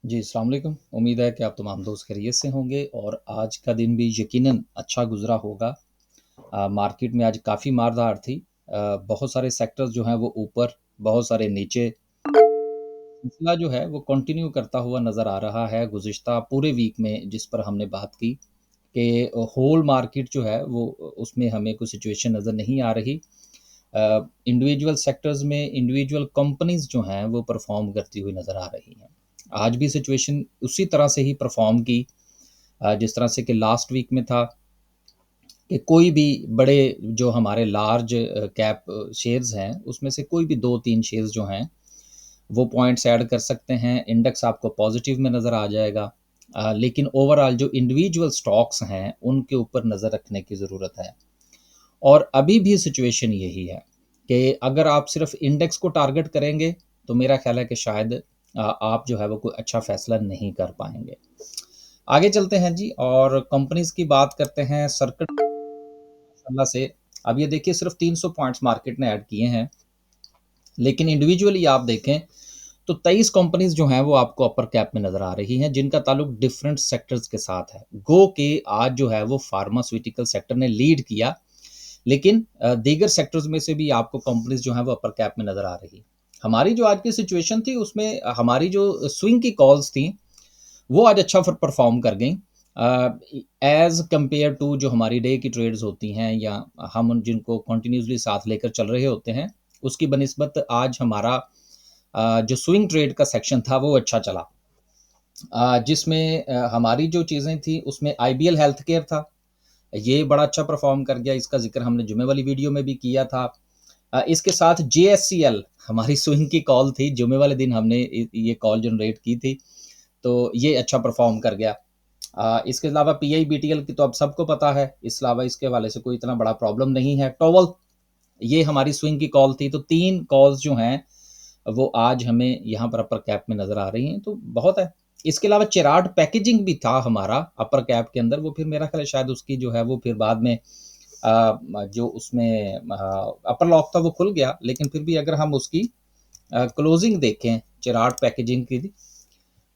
जी, अस्सलाम वालेकुम। उम्मीद है कि आप तमाम दोस्त खैरियत से होंगे और आज का दिन भी यकीनन अच्छा गुज़रा होगा। मार्केट में आज काफ़ी मार-धाड़ थी। बहुत सारे सेक्टर्स जो हैं वो ऊपर, बहुत सारे नीचे। सिलसिला जो है वो कंटिन्यू करता हुआ नज़र आ रहा है गुज़िश्ता पूरे वीक में जिस पर हमने बात की कि होल मार्केट जो है वो उसमें हमें कोई सिचुएशन नज़र नहीं आ रही। इंडिविजुअल सेक्टर्स में इंडिविजुअल कंपनीज़ जो हैं वो परफ़ॉर्म करती हुई नज़र आ रही हैं। आज भी सिचुएशन उसी तरह से ही परफ़ॉर्म की जिस तरह से कि लास्ट वीक में था कि कोई भी बड़े जो हमारे लार्ज कैप शेयर्स हैं, उसमें से कोई भी 2-3 शेयर्स जो हैं, वो पॉइंट्स ऐड कर सकते हैं, इंडेक्स आपको पॉज़िटिव में नज़र आ जाएगा। लेकिन ओवरऑल जो इंडिविजुअल स्टॉक्स हैं, उनके ऊपर नज़र रखने की ज़रूरत है। और अभी भी सिचुएशन यही है कि अगर आप सिर्फ़ इंडेक्स को टारगेट करेंगे, तो मेरा ख़्याल है कि शायद आप जो है वो कोई अच्छा फ़ैसला नहीं कर पाएँगे। आगे चलते हैं जी और कंपनीज़ की बात करते हैं। सर्किट माशाल्लाह से अब ये देखिए सिर्फ़ 300 पॉइंट्स मार्केट ने ऐड किए हैं, लेकिन इंडिविजुअली आप देखें तो 23 कंपनीज़ जो हैं वो आपको अपर कैप में नज़र आ रही हैं, जिनका ताल्लुक डिफरेंट सेक्टर्स के साथ है। गो के आज जो है वो फार्मास्यूटिकल सेक्टर ने लीड किया, लेकिन दीगर सेक्टर्स में से भी आपको कंपनीज़ जो हैं वो अपर कैप में नज़र आ रही। हमारी जो आज की सिचुएशन थी उसमें हमारी जो स्विंग की कॉल्स थी वो आज अच्छा परफॉर्म कर गई एज कंपेयर टू जो हमारी डे की ट्रेड्स होती हैं या हम जिनको कंटिन्यूसली साथ लेकर चल रहे होते हैं उसकी बनिस्बत आज हमारा जो स्विंग ट्रेड का सेक्शन था वो अच्छा चला। जिसमें हमारी जो चीज़ें थी उसमें आईबीएल हेल्थ केयर था, ये बड़ा अच्छा परफॉर्म कर गया, इसका जिक्र हमने जुमे वाली वीडियो में भी किया था। इसके साथ जेएससीएल हमारी स्विंग की कॉल थी, जुमे वाले दिन हमने ये कॉल जनरेट की थी, तो ये अच्छा परफॉर्म कर गया। इसके अलावा पीआईबीटीएल की तो अब सबको पता है, इस अलावा इसके हवाले से कोई इतना बड़ा प्रॉब्लम नहीं है। टोवल ये हमारी स्विंग की कॉल थी, तो 3 कॉल्स जो हैं वो आज हमें यहाँ पर अपर कैप में नज़र आ रही हैं, तो बहुत है। इसके अलावा चिराग पैकेजिंग भी था हमारा अपर कैप के अंदर, वो फिर मेरा ख्याल है शायद उसकी जो है वो फिर बाद में जो उसमें अपर लॉक था वो खुल गया, लेकिन फिर भी अगर हम उसकी क्लोजिंग देखें चिराग पैकेजिंग की,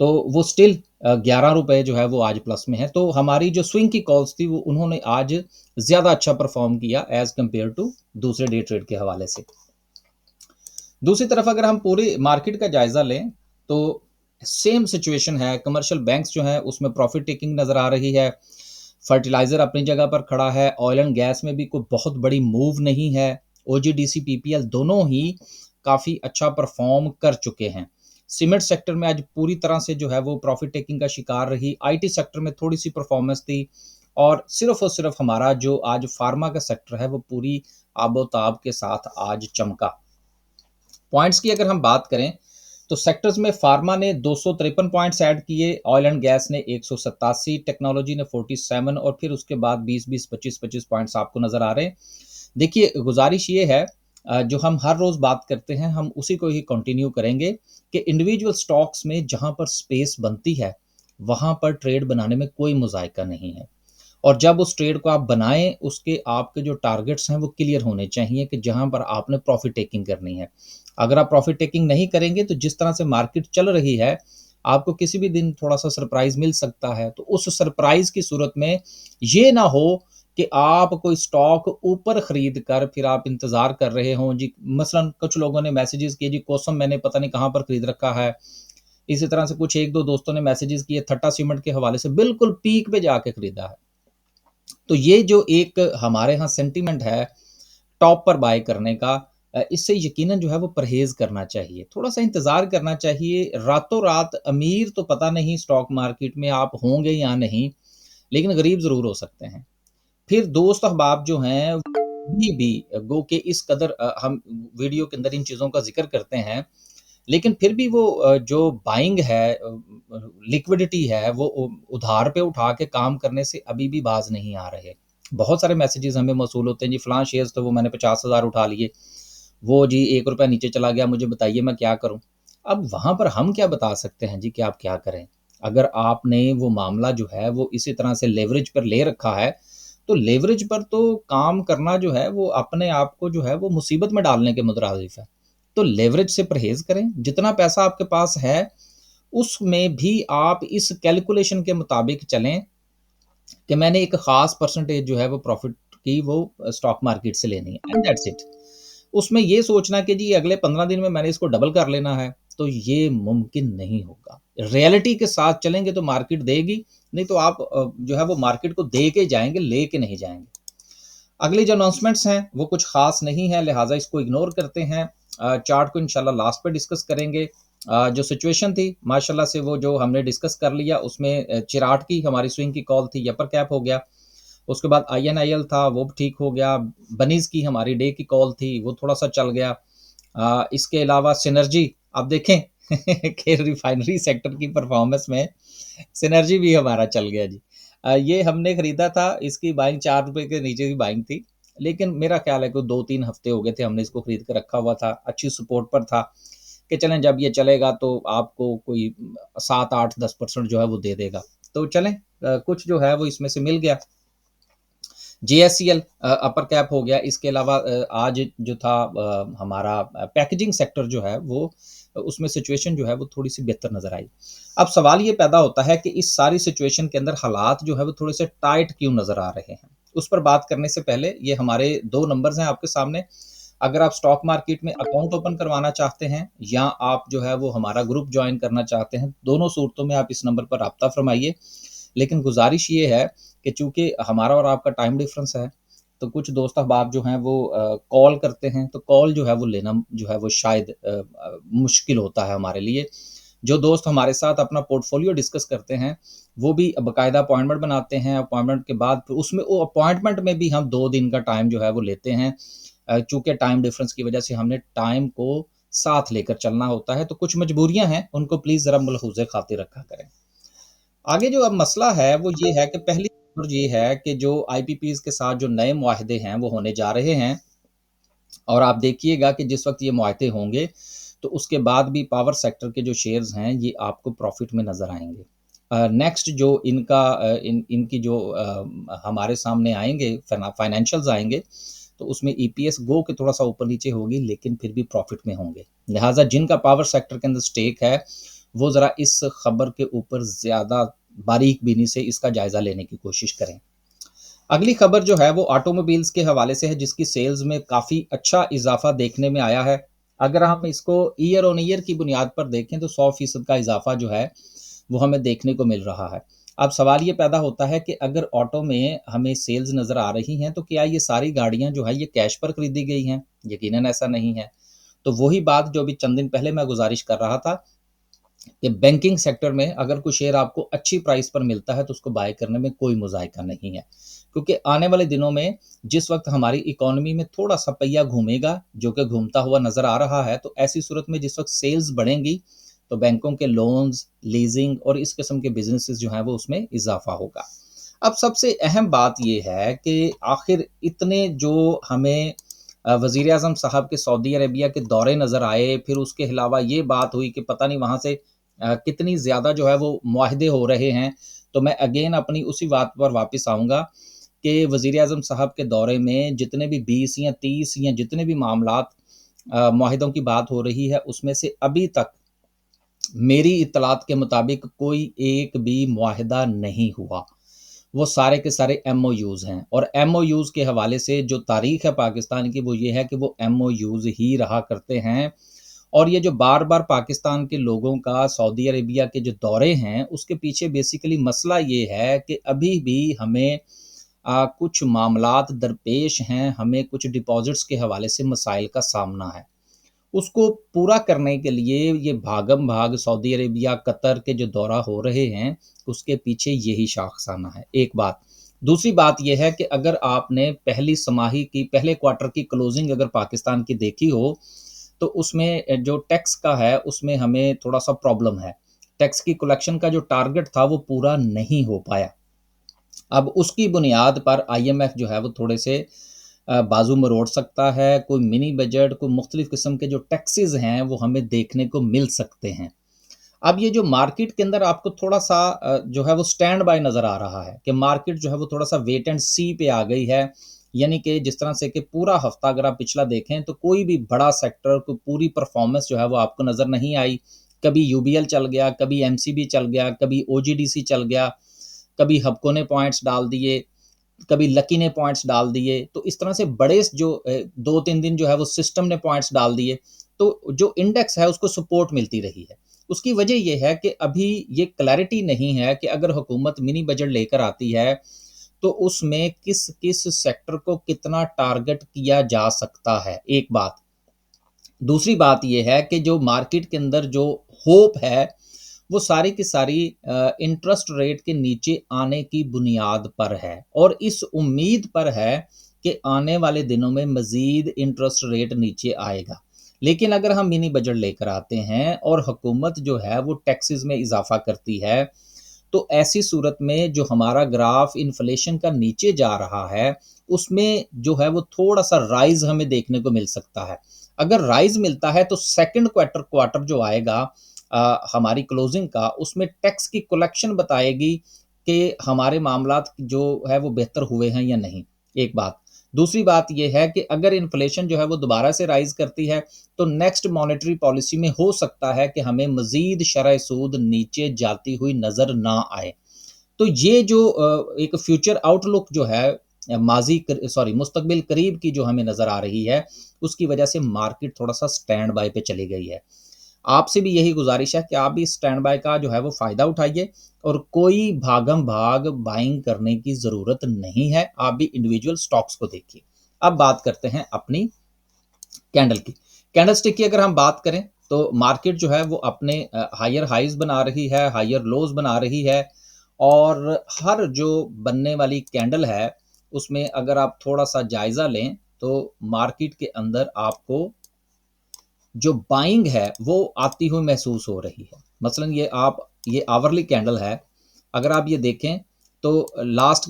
तो वो स्टिल 11 रुपए जो है वो आज प्लस में है। तो हमारी जो स्विंग की कॉल्स थी वो उन्होंने आज ज़्यादा अच्छा परफॉर्म किया एज़ कंपेयर टू दूसरे डे ट्रेड के हवाले से। दूसरी तरफ अगर हम पूरी मार्केट का जायज़ा लें, तो सेम सिचुएशन है। कमर्शियल बैंक्स जो हैं उसमें प्रॉफ़िट टेकिंग नज़र आ रही है। फर्टिलाइज़र अपनी जगह पर खड़ा है। ऑयल एंड गैस में भी कोई बहुत बड़ी मूव नहीं है। ओजीडीसी, पीपीएल दोनों ही काफ़ी अच्छा परफ़ॉर्म कर चुके हैं। सीमेंट सेक्टर में आज पूरी तरह से जो है वो प्रॉफ़िट टेकिंग का शिकार रही। आईटी सेक्टर में थोड़ी-सी परफ़ॉर्मेंस थी और सिर्फ़ हमारा जो आज फ़ार्मा का सेक्टर है वो पूरी आबो-ताब के साथ आज चमका। पॉइंट्स की अगर हम बात करें तो सेक्टर्स में फार्मा ने 253 पॉइंट्स ऐड किए, ऑयल एंड गैस ने 187, टेक्नोलॉजी ने 47 और फिर उसके बाद 20-20, 25-25 पॉइंट्स आपको नजर आ रहे हैं। देखिए गुजारिश ये है जो हम हर रोज बात करते हैं हम उसी को ही कंटिन्यू करेंगे कि इंडिविजुअल स्टॉक्स में जहां पर स्पेस बनती है वहां पर ट्रेड बनाने में कोई मुजायका नहीं है। और जब उस ट्रेड को आप बनाएं उसके आपके जो टारगेट्स हैं वो क्लियर होने चाहिए कि जहां पर आपने प्रॉफिट टेकिंग करनी है। अगर आप प्रॉफिट टेकिंग नहीं करेंगे तो जिस तरह से मार्केट चल रही है आपको किसी भी दिन थोड़ा सा सरप्राइज मिल सकता है। तो उस सरप्राइज की सूरत में ये ना हो कि आप कोई स्टॉक ऊपर खरीद कर फिर आप इंतजार कर रहे हों जी। मसलन कुछ लोगों ने मैसेजेस किए जी कोसम मैंने पता नहीं कहाँ पर खरीद रखा है। इसी तरह से कुछ एक दो दोस्तों ने मैसेजेस किए थट्टा सीमेंट के हवाले से बिल्कुल पीक पे जाके खरीदा है। तो ये जो एक हमारे यहाँ सेंटीमेंट है टॉप पर बाय करने का, इससे यकीनन जो है वो परहेज़ करना चाहिए। थोड़ा-सा इंतज़ार करना चाहिए। रातों-रात अमीर तो पता नहीं स्टॉक मार्केट में आप होंगे या नहीं, लेकिन गरीब ज़रूर हो सकते हैं। फिर दोस्त अहबाब जो हैं अभी भी गो के इस कदर हम वीडियो के अंदर इन चीज़ों का ज़िक्र करते हैं, लेकिन फिर भी वो जो बाइंग है लिक्विडिटी है वो उधार पे उठा के काम करने से अभी भी बाज़ नहीं आ रहे। बहुत सारे मैसेजेस हमें मौसूल होते हैं जी फलाँ शेयर्स तो वो मैंने 50,000 उठा लिए, वो जी ₹1 नीचे चला गया, मुझे बताइए मैं क्या करूँ? अब वहाँ पर हम क्या बता सकते हैं जी कि आप क्या करें? अगर आपने वो मामला जो है वो इसी तरह से लेवरेज पर ले रखा है, तो लेवरेज पर तो काम करना जो है वो अपने आप को जो है वो मुसीबत में डालने के मुतरादिफ है। तो लेवरेज से परहेज़ करें, जितना पैसा आपके पास है उसमें भी आप इस कैलकुलेशन के मुताबिक चलें कि मैंने एक ख़ास परसेंटेज जो है वो प्रॉफ़िट की वो स्टॉक मार्केट से लेनी है एंड दैट्स इट। उसमें ये सोचना कि जी अगले 15 दिन में मैंने इसको डबल कर लेना है, तो ये मुमकिन नहीं होगा। रियलिटी के साथ चलेंगे तो मार्केट देगी, नहीं तो आप जो है वो मार्केट को दे के जाएँगे, लेके नहीं जाएँगे। अगली जो अनाउंसमेंट्स हैं, वो कुछ ख़ास नहीं है, लिहाज़ा इसको इग्नोर करते हैं। चार्ट को इंशाल्लाह लास्ट पे डिस्कस करेंगे। जो सिचुएशन थी, माशाल्लाह से वो जो हमने डिस्कस कर लिया, उसमें चिराट की हमारी स्विंग की कॉल थी, अपर कैप हो गया। उसके बाद आईएनआईएल था, वो भी ठीक हो गया। बनीज़ की हमारी डे की कॉल थी, वो थोड़ा-सा चल गया। इसके अलावा सिनर्जी, आप देखें कि रिफाइनरी सेक्टर की परफ़ॉर्मेंस में सिनर्जी भी हमारा चल गया जी। ये हमने खरीदा था, इसकी बाइंग ₹4 के नीचे की बाइंग थी, लेकिन मेरा ख़्याल है कि 2-3 हफ़्ते हो गए थे हमने इसको खरीद के रखा हुआ था, अच्छी सपोर्ट पर था कि चलें जब ये चलेगा तो आपको कोई 7, 8, 10% जो है वो दे देगा। तो चलें कुछ जो है वो इसमें से मिल गया। जेएससीएल अपर कैप हो गया। इसके अलावा आज जो था हमारा पैकेजिंग सेक्टर जो है वो उसमें सिचुएशन जो है वो थोड़ी-सी बेहतर नज़र आई। अब सवाल ये पैदा होता है कि इस सारी सिचुएशन के अंदर हालात जो है वो थोड़े-से टाइट क्यों नज़र आ रहे हैं? उस पर बात करने से पहले ये हमारे 2 नंबर्स हैं आपके सामने। अगर आप स्टॉक मार्केट में अकाउंट ओपन करवाना चाहते हैं या आप जो है वो हमारा ग्रुप जॉइन करना चाहते हैं, दोनों सूरतों में आप इस नंबर पर राब्ता फ़रमाइए। लेकिन गुज़ारिश ये है कि चूँकि हमारा और आपका टाइम डिफ़रेंस है, तो कुछ दोस्त अहबाब जो हैं वो कॉल करते हैं, तो कॉल जो है वो लेना जो है वो शायद मुश्किल होता है हमारे लिए। जो दोस्त हमारे साथ अपना पोर्टफ़ोलियो डिस्कस करते हैं, वो भी बाकायदा अपॉइंटमेंट बनाते हैं, अपॉइंटमेंट के बाद फिर उसमें वो अपॉइंटमेंट में भी हम 2 दिन का टाइम जो है वो लेते हैं। चूँकि टाइम डिफ़रेंस की वजह से हमने टाइम को साथ लेकर चलना होता है, तो कुछ मजबूरियाँ हैं, उनको प्लीज़ ज़रा मलहूज़ ए ख़ातिर रखा करें। आगे जो अब मसला है वो ये है कि पहली खबर ये है कि जो आईपीपीज़ के साथ जो नए मुआहदे हैं वो होने जा रहे हैं और आप देखिएगा कि जिस वक़्त ये मुआहदे होंगे, तो उसके बाद भी पावर सेक्टर के जो शेयर्स हैं ये आपको प्रॉफ़िट में नज़र आएँगे। नेक्स्ट जो इनका इनकी जो हमारे सामने आएँगे फाइनेंशियल्स आएँगे, तो उसमें ईपीएस गो के थोड़ा-सा ऊपर-नीचे होगी लेकिन फिर भी प्रॉफ़िट में होंगे। लिहाज़ा जिनका पावर सेक्टर के अंदर स्टेक है, वो ज़रा इस खबर के ऊपर ज़्यादा बारीक बीनी से इसका जायज़ा लेने की कोशिश करें। अगली खबर जो है वो ऑटोमोबाइल्स के हवाले से है जिसकी सेल्स में काफ़ी अच्छा इज़ाफ़ा देखने में आया है। अगर हम इसको ईयर ऑन ईयर की बुनियाद पर देखें तो 100% का इज़ाफ़ा जो है वो हमें देखने को मिल रहा है। अब सवाल ये पैदा होता है कि अगर ऑटो में हमें सेल्स नज़र आ रही हैं तो क्या ये सारी गाड़ियाँ जो हैं ये कैश पर खरीदी गई हैं? यकीनन ऐसा नहीं है। तो वही बात जो अभी चंद दिन पहले मैं गुज़ारिश कर रहा था कि बैंकिंग सेक्टर में अगर कोई शेयर आपको अच्छी प्राइस पर मिलता है तो उसको बाय करने में कोई मुज़ाहिका नहीं है। क्योंकि आने वाले दिनों में जिस वक़्त हमारी इकोनॉमी में थोड़ा-सा पहिया घूमेगा, जो कि घूमता हुआ नज़र आ रहा है, तो ऐसी सूरत में जिस वक़्त सेल्स बढ़ेंगी, तो बैंकों के लोन्स, लीज़िंग और इस किस्म के बिज़नेसेस जो हैं वो उसमें इज़ाफ़ा होगा। अब सबसे अहम बात ये है कि आखिर इतने जो हमें वज़ीर-ए-आज़म साहब के सऊदी अरेबिया के दौरे नज़र आए, फिर उसके अलावा ये बात हुई कि पता नहीं वहाँ से कितनी ज़्यादा जो है वो मुआहदे हो रहे हैं। तो मैं अगेन अपनी उसी बात पर वापस आऊँगा कि वज़ीर-ए-आज़म साहब के दौरे में जितने भी 20 या 30 या जितने भी मामलात मुआहदों की बात हो रही है, उसमें से अभी तक मेरी इत्तलात के मुताबिक कोई एक भी मुआहिदा नहीं हुआ। वो सारे के सारे एमओयूज़ हैं और एमओयूज़ के हवाले से जो तारीख़ है पाकिस्तान की वो ये है कि वो एमओयूज़ ही रहा करते हैं और ये जो बार-बार पाकिस्तान के लोगों का सऊदी अरेबिया के जो दौरे हैं, उसके पीछे बेसिकली मसला ये है कि अभी भी हमें कुछ मामलात दरपेश हैं, हमें कुछ डिपॉज़िट्स के हवाले से मसाइल का सामना है। उसको पूरा करने के लिए ये भागम-भाग सऊदी अरेबिया, कतर के जो दौरा हो रहे हैं, उसके पीछे यही शाखसाना है, एक बात। दूसरी बात ये है कि अगर आपने पहली छमाही की पहले क्वार्टर की क्लोज़िंग अगर पाकिस्तान की देखी हो, तो उसमें जो टैक्स का है, उसमें हमें थोड़ा-सा प्रॉब्लम है। टैक्स की कलेक्शन का जो टारगेट था, वो पूरा नहीं हो पाया। अब उसकी बुनियाद पर आईएमएफ जो है वो थोड़े से बाजू मरोड़ सकता है, कोई मिनी बजट, कोई मुख्तलिफ़ किस्म के जो टैक्सेस हैं, वो हमें देखने को मिल सकते हैं। अब ये जो मार्केट के अंदर आपको थोड़ा-सा जो है वो स्टैंड बाय नज़र आ रहा है कि मार्केट जो है वो थोड़ा-सा वेट एंड सी पे आ गई है। यानी कि जिस तरह से कि पूरा हफ़्ता अगर आप पिछला देखें तो कोई भी बड़ा सेक्टर, कोई पूरी परफ़ॉर्मेंस जो है वो आपको नज़र नहीं आई। कभी यूबीएल चल गया, कभी एमसीबी चल गया, कभी ओजीडीसी चल गया, कभी हबको ने पॉइंट्स डाल दिए, कभी लकी ने पॉइंट्स डाल दिए। तो इस तरह से बड़े जो 2-3 दिन जो है वो सिस्टम ने पॉइंट्स डाल दिए, तो जो इंडेक्स है उसको सपोर्ट मिलती रही है। उसकी वजह ये है कि अभी ये क्लैरिटी नहीं है कि अगर हुकूमत मिनी बजट लेकर आती है तो उसमें किस किस सेक्टर को कितना टारगेट किया जा सकता है, एक बात। दूसरी बात ये है कि जो मार्केट के अंदर जो होप है वो सारी की सारी इंटरेस्ट रेट के नीचे आने की बुनियाद पर है और इस उम्मीद पर है कि आने वाले दिनों में मजीद इंटरेस्ट रेट नीचे आएगा। लेकिन अगर हम मिनी बजट लेकर आते हैं और हुकूमत जो है वो टैक्सेस में इजाफा करती है, तो ऐसी सूरत में जो हमारा ग्राफ इन्फ्लेशन का नीचे जा रहा है उसमें जो है वो थोड़ा सा राइज हमें देखने को मिल सकता है। अगर राइज मिलता है तो सेकंड क्वार्टर क्वार्टर जो आएगा हमारी क्लोजिंग का, उसमें टैक्स की कलेक्शन बताएगी कि हमारे मामलात जो है वो बेहतर हुए हैं या नहीं, एक बात। दूसरी बात ये है कि अगर इन्फ्लेशन जो है वो दोबारा से राइज करती है तो नेक्स्ट मॉनेटरी पॉलिसी में हो सकता है कि हमें मजीद शरह सूद नीचे जाती हुई नजर ना आए। तो ये जो एक फ्यूचर आउटलुक जो है माजी सॉरी मुस्तकबिल करीब की जो हमें नजर आ रही है, उसकी वजह से मार्केट थोड़ा सा स्टैंड बाय पे चली गई है। आपसे भी यही गुजारिश है कि आप भी स्टैंड बाय का जो है वो फ़ायदा उठाइए और कोई भागम भाग बाइंग करने की ज़रूरत नहीं है। आप भी इंडिविजुअल स्टॉक्स को देखिए। अब बात करते हैं अपनी कैंडल की। कैंडल स्टिक की अगर हम बात करें तो मार्केट जो है वो अपने हायर हाइज बना रही है, हायर लोज बना रही है और हर जो बनने वाली कैंडल है उसमें अगर आप थोड़ा सा जायज़ा लें तो मार्केट के अंदर आपको जो बाइंग है वो आती हुई महसूस हो रही है। मसलन ये आवरली कैंडल है, अगर आप ये देखें तो लास्ट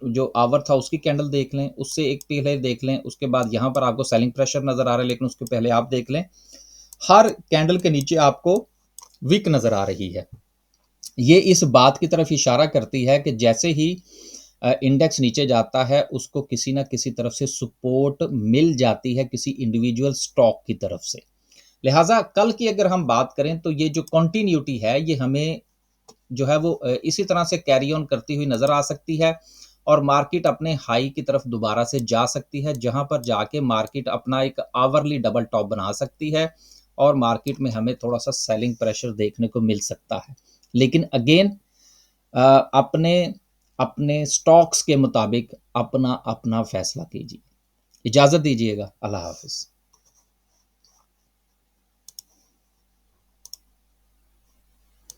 जो आवर था उसकी कैंडल देख लें, उससे एक पहले देख लें, उसके बाद यहाँ पर आपको सेलिंग प्रेशर नज़र आ रहा है, लेकिन उसके पहले आप देख लें हर कैंडल के नीचे आपको विक नज़र आ रही है। ये इस बात की तरफ इशारा करती है कि जैसे ही इंडेक्स नीचे जाता है उसको किसी ना किसी तरफ से सपोर्ट मिल जाती है किसी इंडिविजुअल स्टॉक की तरफ से। लिहाजा कल की अगर हम बात करें तो ये जो कंटिन्यूटी है ये हमें जो है वो इसी तरह से कैरी ऑन करती हुई नजर आ सकती है और मार्केट अपने हाई की तरफ दोबारा से जा सकती है, जहां पर जाके मार्केट अपना एक आवरली डबल टॉप बना सकती है और मार्केट में हमें थोड़ा सा सेलिंग प्रेशर देखने को मिल सकता है। लेकिन अगेन अपने अपने स्टॉक्स के मुताबिक अपना अपना फैसला कीजिए। इजाज़त दीजिएगा। अल्लाह हाफिज़।